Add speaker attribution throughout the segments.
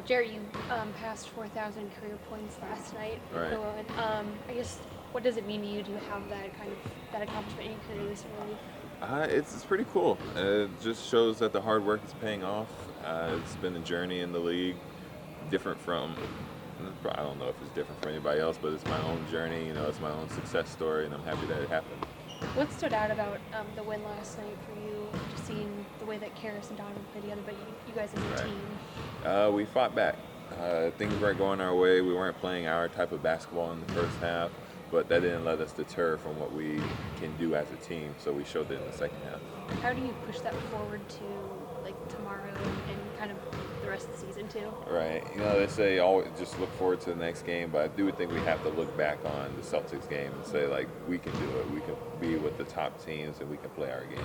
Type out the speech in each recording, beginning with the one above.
Speaker 1: Jarrett, you passed 4,000 career points last night.
Speaker 2: Right.
Speaker 1: I guess, what does it mean to you to have that accomplishment in your career this early?
Speaker 2: It's pretty cool. It just shows that the hard work is paying off. It's been a journey in the league, different from, I don't know if it's different for anybody else, but it's my own journey. It's my own success story, and I'm happy that it happened.
Speaker 1: What stood out about the win last night for you? Just seeing the way that Karis and Donovan play together, but you guys as a
Speaker 2: Right.
Speaker 1: team.
Speaker 2: We fought back. Things weren't going our way. We weren't playing our type of basketball in the first half, but that didn't let us deter from what we can do as a team. So we showed it in the second half.
Speaker 1: How do you push that forward to tomorrow and kind of the rest of the season too?
Speaker 2: Right. They say always just look forward to the next game, but I do think we have to look back on the Celtics game and say, we can do it. We can be with the top teams and we can play our game.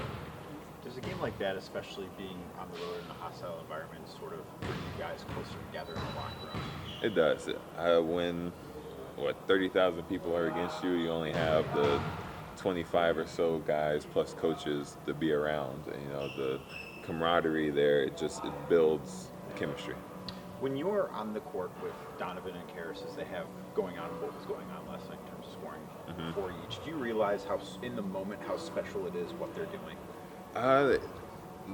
Speaker 3: Does a game like that, especially being on the road in a hostile environment, sort of bring you guys closer together in the locker room?
Speaker 2: It does. When 30,000 people are against you, you only have the 25 or so guys plus coaches to be around. And, the camaraderie there, it builds chemistry.
Speaker 3: When you're on the court with Donovan and Karis, as they have going on what was going on last night in terms of scoring for each, do you realize in the moment how special it is what they're doing?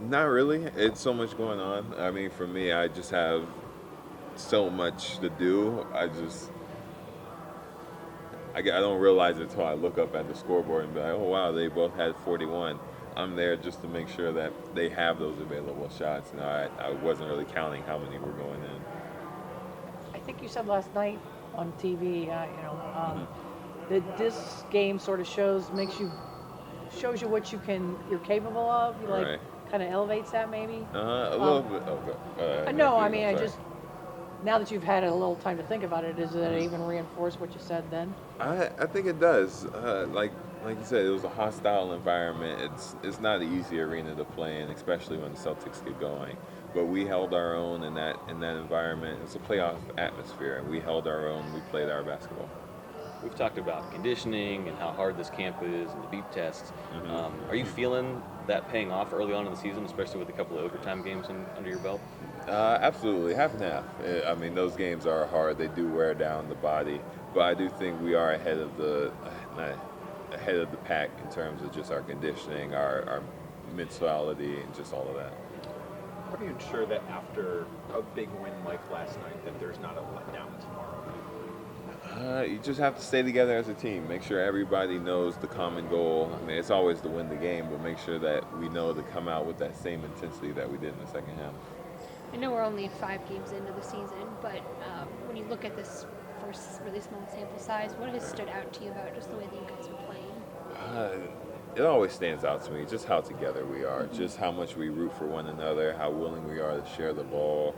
Speaker 2: Not really. It's so much going on. I mean, for me, I just have so much to do. I don't realize it until I look up at the scoreboard and be like, oh, wow, they both had 41. I'm there just to make sure that they have those available shots. I wasn't really counting how many were going in.
Speaker 4: I think you said last night on TV, that this game sort of shows you what you're capable of.
Speaker 2: Right.
Speaker 4: Kind of elevates that maybe.
Speaker 2: A little bit. Okay.
Speaker 4: No, I mean, now that you've had a little time to think about it, does it even reinforce what you said then?
Speaker 2: I think it does. Like you said, it was a hostile environment. It's not an easy arena to play in, especially when the Celtics get going. But we held our own in that environment. It's a playoff atmosphere, and we held our own. We played our basketball.
Speaker 5: We've talked about conditioning and how hard this camp is and the beep tests. Are you feeling that paying off early on in the season, especially with a couple of overtime games under your belt?
Speaker 2: Absolutely, half and half. I mean, those games are hard. They do wear down the body, but I do think we are ahead of the pack in terms of just our conditioning, our mentality, and just all of that.
Speaker 3: How do you ensure that after a big win like last night that there's not a letdown tomorrow?
Speaker 2: You just have to stay together as a team. Make sure everybody knows the common goal. I mean, it's always to win the game, but make sure that we know to come out with that same intensity that we did in the second half.
Speaker 1: I know we're only 5 games into the season, but when you look at this first really small sample size, what has stood out to you about just the way that you guys are playing?
Speaker 2: It always stands out to me just how together we are, just how much we root for one another, how willing we are to share the ball,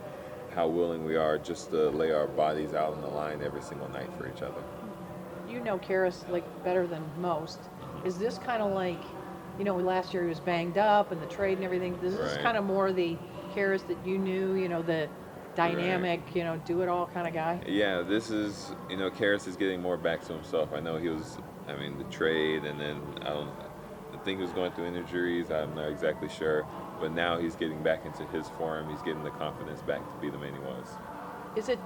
Speaker 2: how willing we are just to lay our bodies out on the line every single night for each other.
Speaker 4: You know Karis better than most. Is this kind of last year he was banged up and the trade and everything. Is this
Speaker 2: Right.
Speaker 4: kind of more the Karis that you knew, the dynamic, do it all kind of guy?
Speaker 2: Yeah, this is, Karras is getting more back to himself. I know the trade, and then I think he was going through injuries. I'm not exactly sure. But now he's getting back into his form. He's getting the confidence back to be the man he was.
Speaker 4: Is it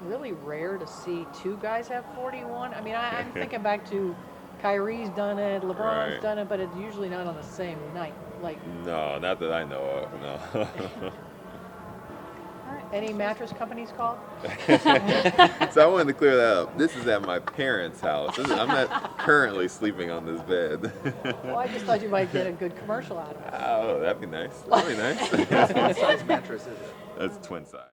Speaker 4: really rare to see 2 guys have 41? I mean, I'm thinking back to Kyrie's done it, LeBron's
Speaker 2: Right.
Speaker 4: done it, but it's usually not on the same night.
Speaker 2: No, not that I know of, no.
Speaker 4: Any mattress companies called?
Speaker 2: So I wanted to clear that up. This is at my parents' house. I'm not currently sleeping on this bed.
Speaker 4: Well, I just thought you might get a good commercial out of it.
Speaker 2: Oh, that'd be nice. That'd be nice.
Speaker 3: What size mattress is it?
Speaker 2: That's twin size.